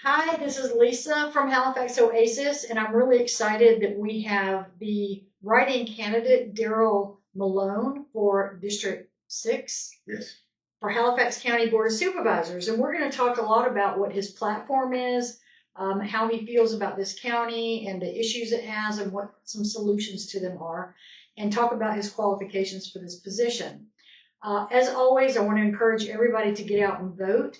Hi, this is Lisa from Halifax Oasis, and I'm really excited that we have the write-in candidate, Daryl Malone, for District 6 Yes. for Halifax County Board of Supervisors. And we're going to talk a lot about what his platform is, how he feels about this county and the issues it has, and what some solutions to them are, and talk about his qualifications for this position. As always, I want to encourage everybody to get out and vote.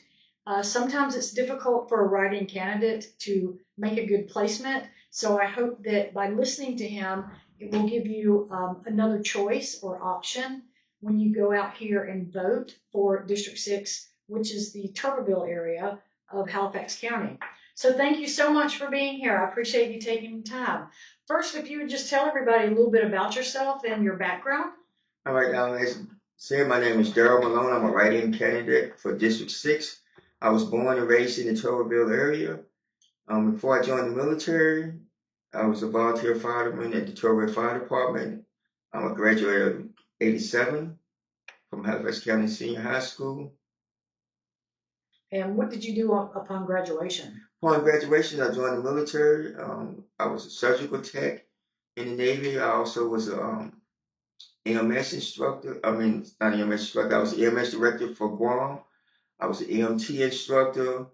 Sometimes it's difficult for a writing candidate to make a good placement, so I hope that by listening to him, it will give you another choice or option when you go out here and vote for District 6, which is the Tuberville area of Halifax County. So thank you so much for being here. I appreciate you taking the time. First, if you would just tell everybody a little bit about yourself and your background. All right, now, as said, my name is Daryl Malone. I'm a write-in candidate for District 6. I was born and raised in the Toberville area. Before I joined the military, I was a volunteer fireman at the Toberville Fire Department. I'm a graduate of 87 from Halifax County Senior High School. And what did you do upon graduation? Upon graduation, I joined the military. I was a surgical tech in the Navy. I also was a EMS instructor. I mean, not EMS instructor. I was the EMS director for Guam. I was an EMT instructor,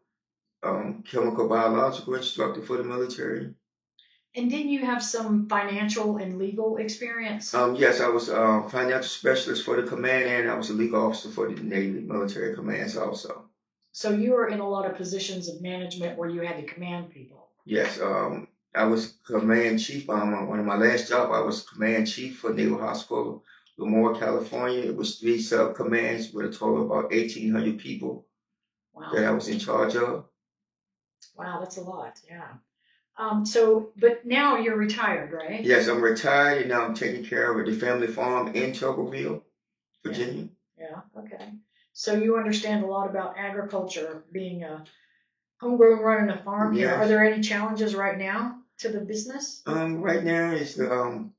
chemical biological instructor for the military. And didn't you have some financial and legal experience? Yes, I was a financial specialist for the command, and I was a legal officer for the Navy military commands also. So you were in a lot of positions of management where you had to command people. Yes, I was command chief. One of my last job, I was command chief for Naval Hospital, Lemoore, California. It was 3 sub commands with a total of about 1,800 people that I Wow. was in charge of. Wow, that's a lot. Yeah. But now you're retired, right? Yes, I'm retired and now I'm taking care of the family farm in Tuberville, Yeah. Virginia. Yeah. Okay. So you understand a lot about agriculture, being a homegrown running a farm here. Are Yes. there any challenges right now to the business? Right now is to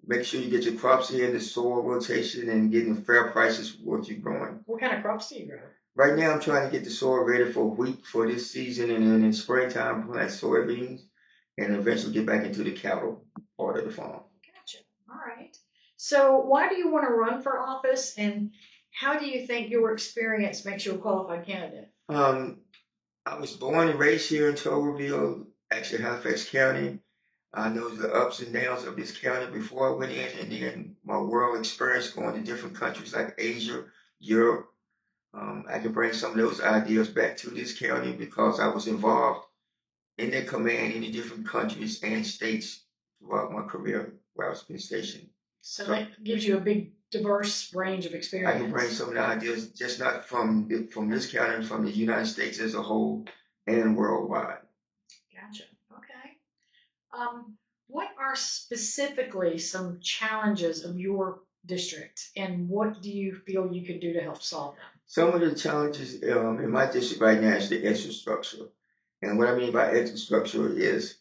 make sure you get your crops in, the soil rotation, and getting fair prices for what you're growing. What kind of crops do you grow? Right now, I'm trying to get the soil ready for wheat for this season, and then in springtime, plant soybeans, and eventually get back into the cattle part of the farm. Gotcha. All right. So why do you want to run for office, and how do you think your experience makes you a qualified candidate? Um, I was born and raised here in Toberville, actually Halifax County. I know the ups and downs of this county before I went in, and then my world experience going to different countries like Asia, Europe. I can bring some of those ideas back to this county because I was involved in the command in the different countries and states throughout my career where I was been stationed. So So that gives you a big, diverse range of I can bring experience. some of the ideas, just not from this county, from the United States as a whole and worldwide. Gotcha. Okay. What are specifically some challenges of your district, and what do you feel you could do to help solve them? Some of the challenges in my district right now is the infrastructure. And what I mean by infrastructure is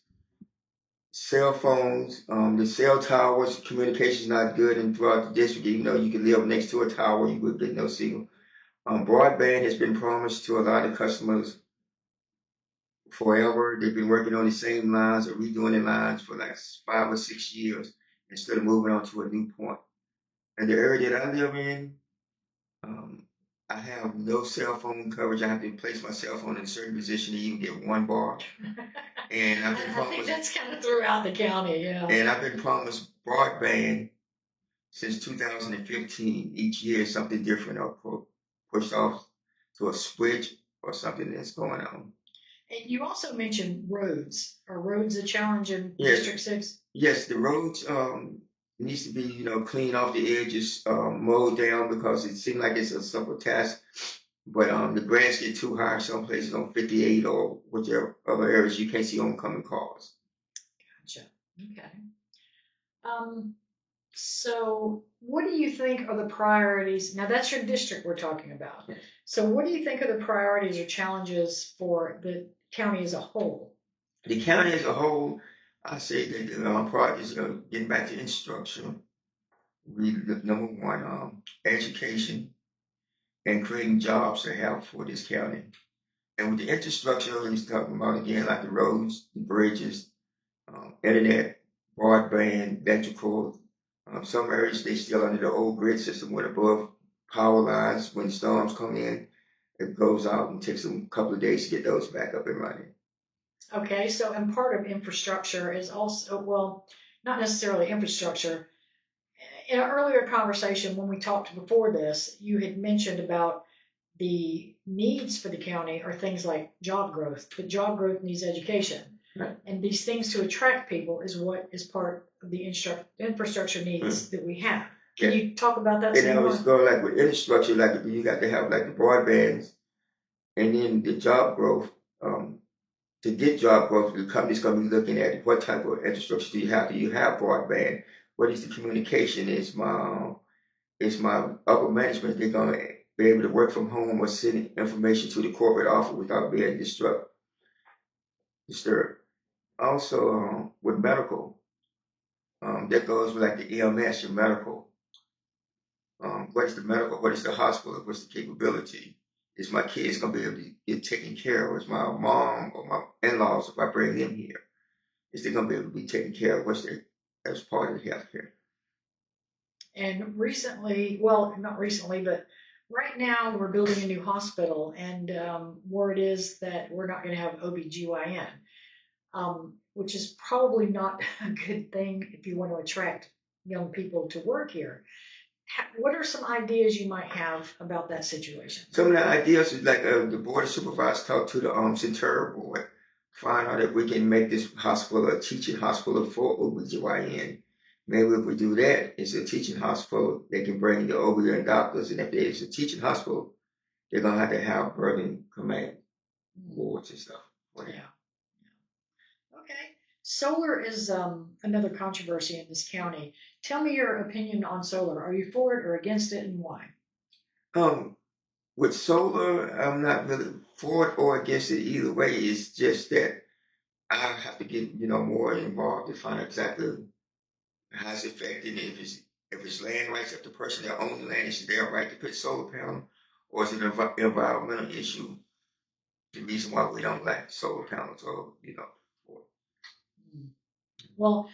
cell phones, the cell towers, communication is not good and throughout the district, even though you can live next to a tower, you would get no signal. Broadband has been promised to a lot of customers forever. They've been working on the same lines or redoing the lines for like 5 or 6 years instead of moving on to a new point. And the area that I live in, um, I have no cell phone coverage. I have to place my cell phone in a certain position to even get 1 bar. And I've been I think promised, that's kind of throughout the county, yeah. and I've been promised broadband since 2015. Each year, something different or pushed off to a switch or something that's going on. And you also mentioned roads. Are roads a challenge in Yes, District 6? yes, the roads needs to be clean off the edges, mowed down because it seems like it's a simple task. But the grass get too high some places on 58 or whichever other areas you can't see oncoming cars. Gotcha. Okay. Um, so what do you think are the priorities? Now that's your district we're talking about. So what do you think are the priorities or challenges for the county as a whole? The county as a whole, I say that the part is getting back to instruction. Number one, education and creating jobs to have for this county. And with the infrastructure, he's talking about again, like the roads, the bridges, internet, broadband, electrical. Some areas they still under the old grid system with above power lines. When storms come in, it goes out and takes them a couple of days to get those back up and running. Okay, so and part of infrastructure is also, well, not necessarily infrastructure. In an earlier conversation when we talked before this, you had mentioned about the needs for the county are things like job growth, but job growth needs education. Right. And these things to attract people is what is part of the infrastructure needs that we have. Can you talk about that And some I more? was going like with infrastructure, like you got to have like the broadbands and then the job growth. To get job growth, the company's going to be looking at what type of infrastructure do you have? Do you have broadband? What is the communication? Is my upper management, they're going to be able to work from home or send information to the corporate office without being disturbed. Also, with medical, that goes with like the EMS, your medical. What is the medical? What is the hospital? What's the capability? Is my kids going to be able to get taken care of? Is my mom or my in-laws, if I bring them here, is they going to be able to be taken care of? What's their, as part of the healthcare? And recently, well, not recently, but right now we're building a new hospital, and word is that we're not going to have OBGYN, which is probably not a good thing if you want to attract young people to work here. What are some ideas you might have about that situation? Some of the ideas is like the board of supervisors talk to the Centura board, find out if we can make this hospital a teaching hospital for OBGYN. Maybe if we do that, it's a teaching hospital, they can bring the OB-GYN doctors, and if it's a teaching hospital, they're gonna have to have birthing command boards and stuff. Yeah. Okay. Solar is another controversy in this county. Tell me your opinion on solar. Are you for it or against it, and why? With solar, I'm not really for it or against it either way. It's just that I have to get, more involved to find out exactly how it's affecting it. If it's land rights, if the person that owns the land is their right to put solar panel, or is it an environmental issue? The reason why we don't like solar panels, or Well,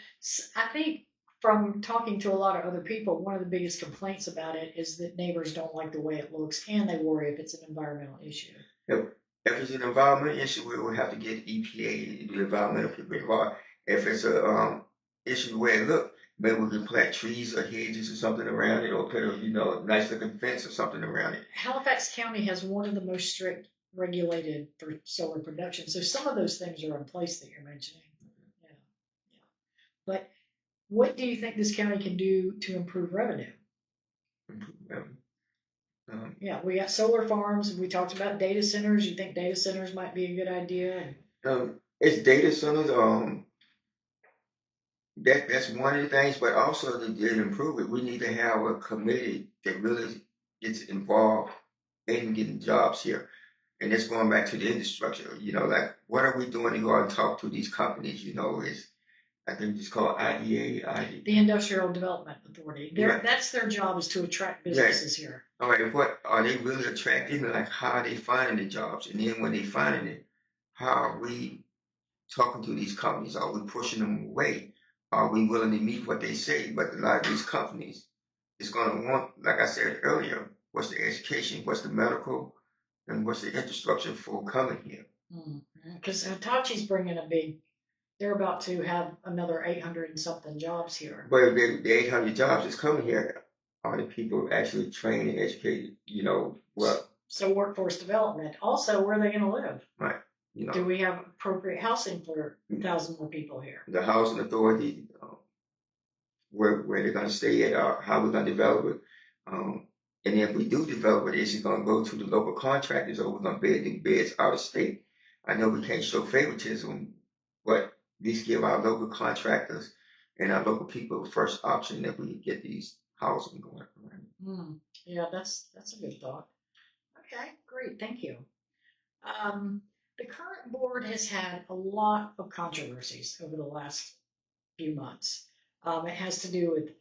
I think from talking to a lot of other people, one of the biggest complaints about it is that neighbors don't like the way it looks, and they worry if it's an environmental issue. if it's an environmental issue, we will have to get EPA, the environmental people involved. If it's a issue where look, maybe we can plant trees or hedges or something around it, or put a nice looking fence or something around it. Halifax County has one of the most strict regulated for solar production, so some of those things are in place that you're mentioning. Yeah, yeah. But what do you think this county can do to improve revenue? Yeah, we got solar farms. We talked about data centers. You think data centers might be a good idea? It's data centers. That's one of the things, but also to improve it, we need to have a committee that really gets involved in getting jobs here. And it's going back to the infrastructure, like what are we doing to go out and talk to these companies, is I think it's called IDA. The Industrial Development Authority. Yeah. That's their job, is to attract businesses here. All right, what are they really attracting? Like how are they finding the jobs? And then when they finding it, how are we talking to these companies? Are we pushing them away? Are we willing to meet what they say? But a lot of these companies is going to want, like I said earlier, what's the education, what's the medical, and what's the infrastructure for coming here? Because Hitachi's bringing they're about to have another 800 and something jobs here. But if the 800 jobs that's coming here, are the people actually trained and educated, well. So workforce development. Also, where are they going to live? Right. Do we have appropriate housing for 1,000 more people here? The housing authority, where they're going to stay at, how we're going to develop it. And if we do develop it, is it going to go to the local contractors, or we're going to bid the bids out of state? I know we can't show favoritism, but at least give our local contractors and our local people the first option that we get these housing going. Yeah, that's a good thought. Okay, great, thank you. The current board has had a lot of controversies over the last few months. It has to do with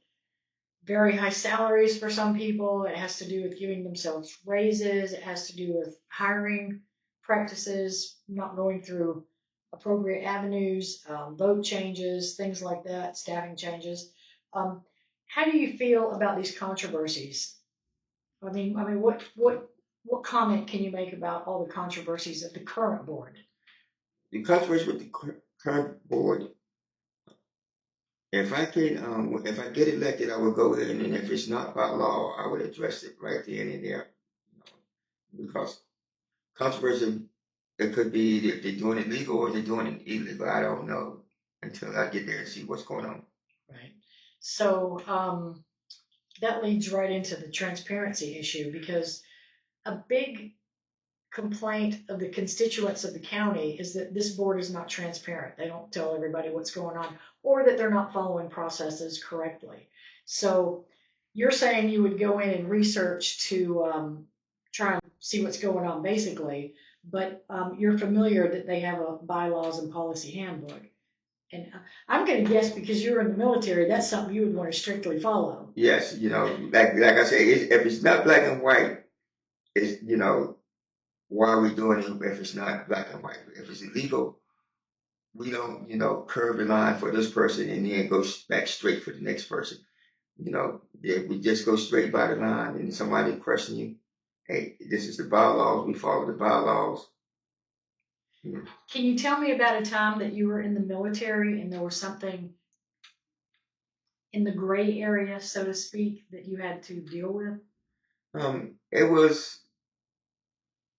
very high salaries for some people. It has to do with giving themselves raises. It has to do with hiring practices, not going through appropriate avenues, vote changes, things like that, staffing changes. How do you feel about these controversies? What comment can you make about all the controversies of the current board? The controversy with the current board, if I get elected, I will go in, and if it's not by law, I would address it right then and there. Because controversy, it could be if they're doing it legal or they're doing it illegal. I don't know until I get there and see what's going on. Right. So that leads right into the transparency issue, because a big complaint of the constituents of the county is that this board is not transparent. They don't tell everybody what's going on, or that they're not following processes correctly. So you're saying you would go in and research to try and see what's going on, basically, but you're familiar that they have a bylaws and policy handbook. And I'm going to guess, because you're in the military, that's something you would want to strictly follow. Yes, like I say, if it's not black and white, it's, why are we doing it if it's not black and white? If it's illegal, we don't, curve the line for this person and then go back straight for the next person. We just go straight by the line, and somebody question you, hey, this is the bylaws, we follow the bylaws. Can you tell me about a time that you were in the military and there was something in the gray area, so to speak, that you had to deal with? It was,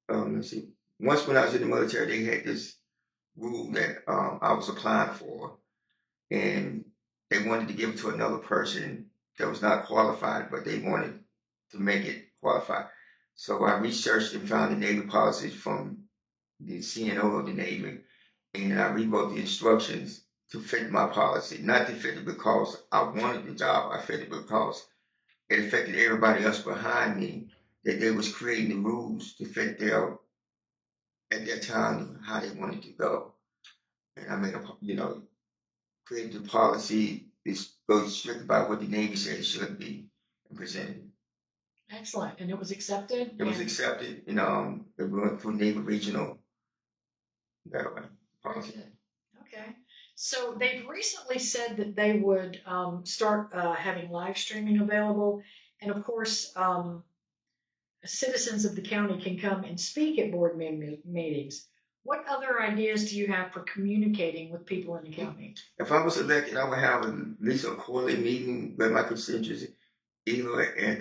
let's see, once when I was in the military, they had this rule that I was applying for, and they wanted to give it to another person that was not qualified, but they wanted to make it qualified. So I researched and found the Navy policies from the CNO of the Navy, and I rewrote the instructions to fit my policy. Not to fit it because I wanted the job, I fit it because it affected everybody else behind me, that they was creating the rules to fit at their time, how they wanted to go. And I made created the policy that goes strict about what the Navy said it should be and presented. Excellent. And it was accepted? It was accepted, it went through Navy Regional that way. Policy. Okay. So they've recently said that they would start having live streaming available. And of course, citizens of the county can come and speak at board meetings. What other ideas do you have for communicating with people in the county? If I was elected, I would have at least a quarterly meeting with my constituents, either at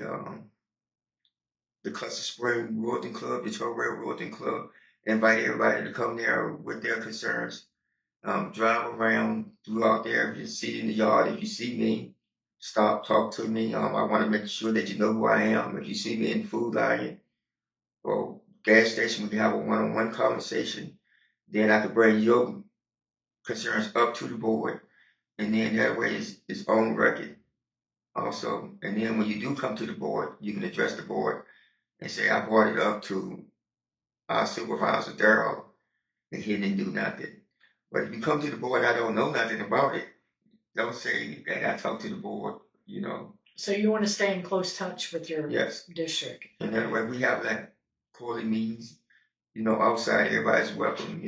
the Cluster Spring Royalton Club, the Torrey Royalton Club, invite everybody to come there with their concerns. Drive around throughout there. If you see in the yard, if you see me, stop, talk to me. I want to make sure that you know who I am. If you see me in the Food Lion or gas station, we can have a one-on-one conversation. Then I can bring your concerns up to the board, and then that way it's on record also. And then when you do come to the board, you can address the board and say, I brought it up to our supervisor, Daryl, and he didn't do nothing. But if you come to the board, I don't know nothing about it, don't say that I talked to the board, So you want to stay in close touch with your district. And that way we have like quarterly meetings, outside, everybody's welcome,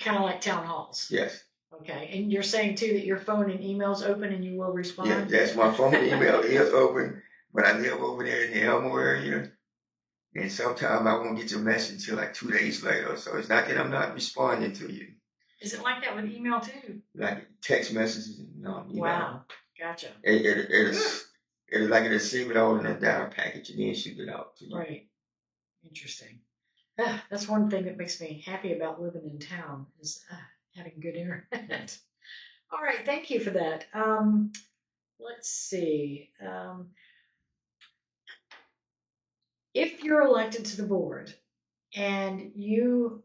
Kind of like town halls. Yes. Okay. And you're saying too that your phone and email's open and you will respond? Yeah, that's my phone and email is open, but I live over there in the Elmo area. And sometimes I won't get your message until like 2 days later. So it's not that I'm not responding to you. Is it like that with email too? Like text messages, Wow, gotcha. It'll save it all in a data package and then shoot it out to you. Right. Interesting. That's one thing that makes me happy about living in town is having good internet. All right, thank you for that. Let's see. If you're elected to the board and you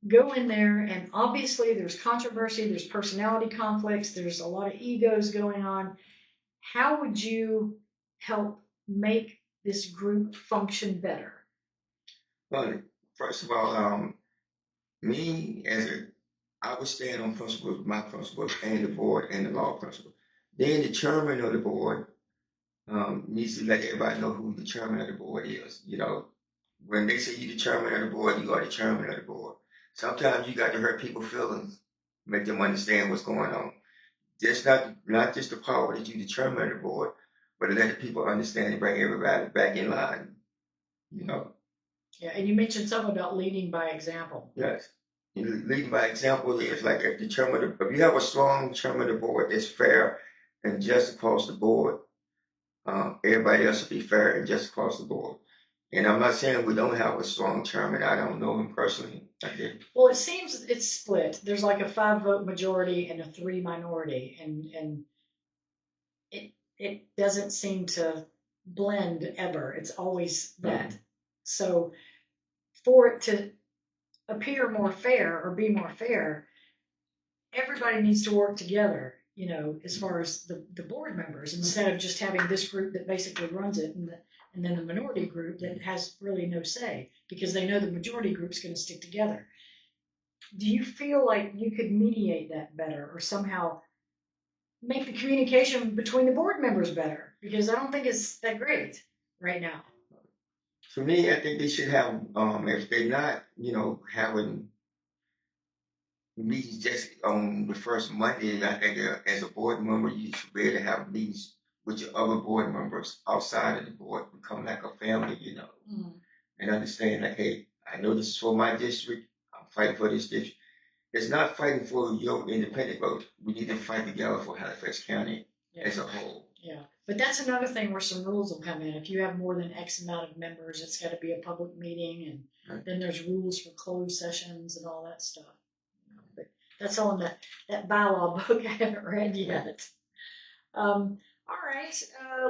go in there, and obviously there's controversy, there's personality conflicts, there's a lot of egos going on, how would you help make this group function better? Well, first of all, I would stand on principles, my principles, and the board and the law principle. Then the chairman of the board needs to let everybody know who the chairman of the board is. when they say you the chairman of the board, you are the chairman of the board. Sometimes you got to hurt people's feelings, make them understand what's going on. Just not just the power that you the chairman of the board, but to let the people understand and bring everybody back in line. You know. Yeah, and you mentioned something about leading by example. Yes. Leading by example is like if the chairman, if you have a strong chairman of the board that's fair and just across the board, everybody else will be fair and just across the board. And I'm not saying we don't have a strong chairman. I don't know him personally. I did. Well, it seems it's split. There's like a 5-vote majority and a 3 minority, and it doesn't seem to blend ever. It's always that. Mhm. So for it to appear more fair or be more fair, everybody needs to work together, you know, as far as the board members, instead of just having this group that basically runs it and then the minority group that has really no say because they know the majority group's going to stick together. Do you feel like you could mediate that better or somehow make the communication between the board members better? Because I don't think it's that great right now. For me, I think they should have, if they're not, having meetings just on the first Monday, I think as a board member, you should be able to have meetings with your other board members outside of the board, become like a family, Mm. and understand like, hey, I know this is for my district. I'm fighting for this district. It's not fighting for your independent vote. We need to fight together for Halifax County as a whole. Yeah, but that's another thing where some rules will come in. If you have more than X amount of members, it's got to be a public meeting, and Right. then there's rules for closed sessions and all that stuff. But that's all in that bylaw book I haven't read yet. All right,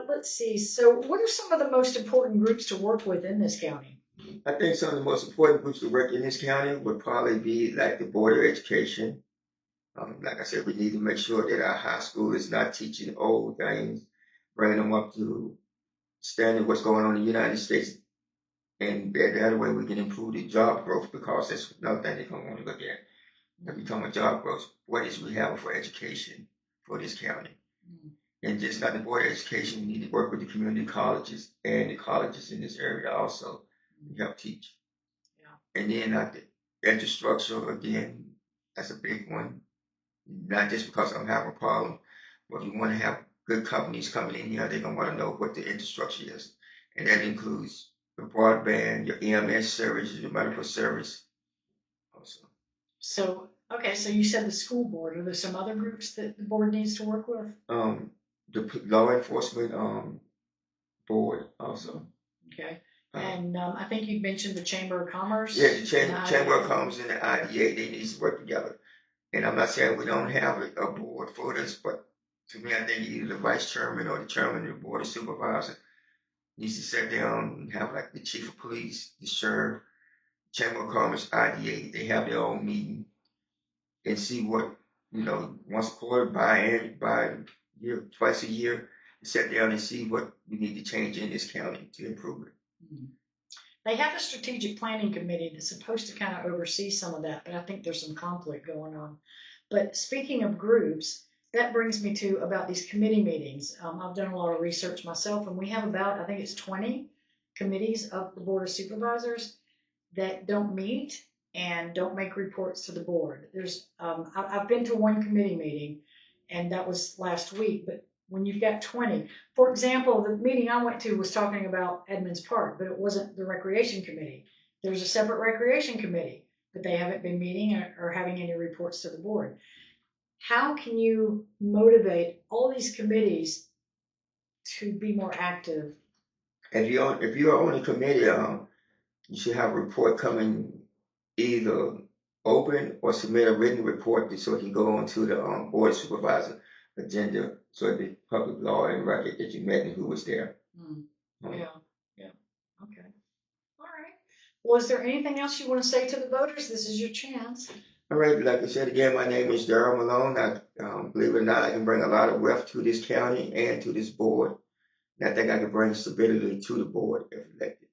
let's see. So, what are some of the most important groups to work with in this county? I think some of the most important groups to work in this county would probably be like the Board of Education. Like I said, we need to make sure that our high school is not teaching old things, bringing them up to standard what's going on in the United States. And that way we can improve the job growth because that's another thing they're going to want to look at. Every time a job growth, what is we have for education for this county? Mm. And just not the Board of Education, we need to work with the community colleges and the colleges in this area also to help teach. Yeah. And then like the infrastructure, again, that's a big one. Not just because I'm having a problem, but we want to have good companies coming in here. They're going to want to know what the infrastructure is. And that includes the broadband, your EMS service, your medical service also. So, okay, so you said the school board. Are there some other groups that the board needs to work with? The law enforcement board also. Okay. And I think you mentioned the Chamber of Commerce. Yeah, the Chamber of Commerce and the IDA, they need to work together. And I'm not saying we don't have a board for this, but to me, I think either the vice chairman or the chairman of the board of supervisors needs to sit down and have like the chief of police, the sheriff, Chamber of Commerce, IDA. They have their own meeting and see what, once a quarter, by year, twice a year, sit down and see what we need to change in this county to improve it. Mm-hmm. They have a strategic planning committee that's supposed to kind of oversee some of that, but I think there's some conflict going on. But speaking of groups, that brings me to about these committee meetings. I've done a lot of research myself, and we have about, I think it's 20 committees of the Board of Supervisors that don't meet and don't make reports to the board. I've been to one committee meeting, and that was last week, but when you've got 20. For example, the meeting I went to was talking about Edmonds Park, but it wasn't the recreation committee. There's a separate recreation committee, but they haven't been meeting or having any reports to the board. How can you motivate all these committees to be more active? If you're on a committee, you should have a report coming either open or submit a written report so it can go on to the board supervisor agenda so the public law and record that you met and who was there. Yeah. Okay. All right. Well, is there anything else you want to say to the voters? This is your chance. All right. Like I said again, my name is Daryl Malone. Believe it or not, I can bring a lot of wealth to this county and to this board. And I think I can bring stability to the board if elected.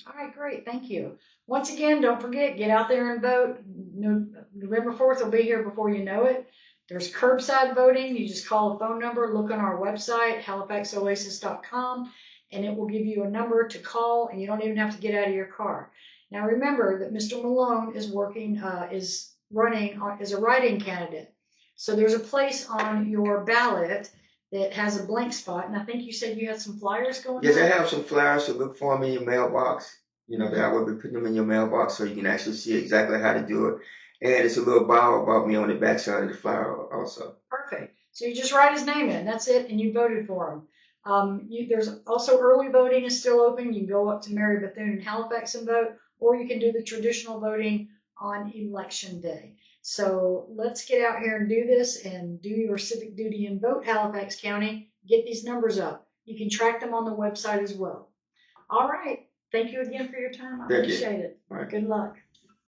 All right, great. Thank you. Once again, don't forget, get out there and vote. November 4th will be here before you know it. There's curbside voting. You just call a phone number, look on our website, halifaxoasis.com, and it will give you a number to call, and you don't even have to get out of your car. Now remember that Mr. Malone is running as a write-in candidate. So there's a place on your ballot that has a blank spot, and I think you said you had some flyers going Yes, on? I have some flyers, so look for them in your mailbox. That I will be putting them in your mailbox so you can actually see exactly how to do it. And it's a little bio about me on the backside of the flyer also. Perfect. So you just write his name in, that's it, and you voted for him. There's also early voting is still open. You can go up to Mary Bethune and Halifax and vote, or you can do the traditional voting on election day. So let's get out here and do this and do your civic duty and vote, Halifax County. Get these numbers up. You can track them on the website as well. All right. Thank you again for your time. I appreciate it. All right. Good luck.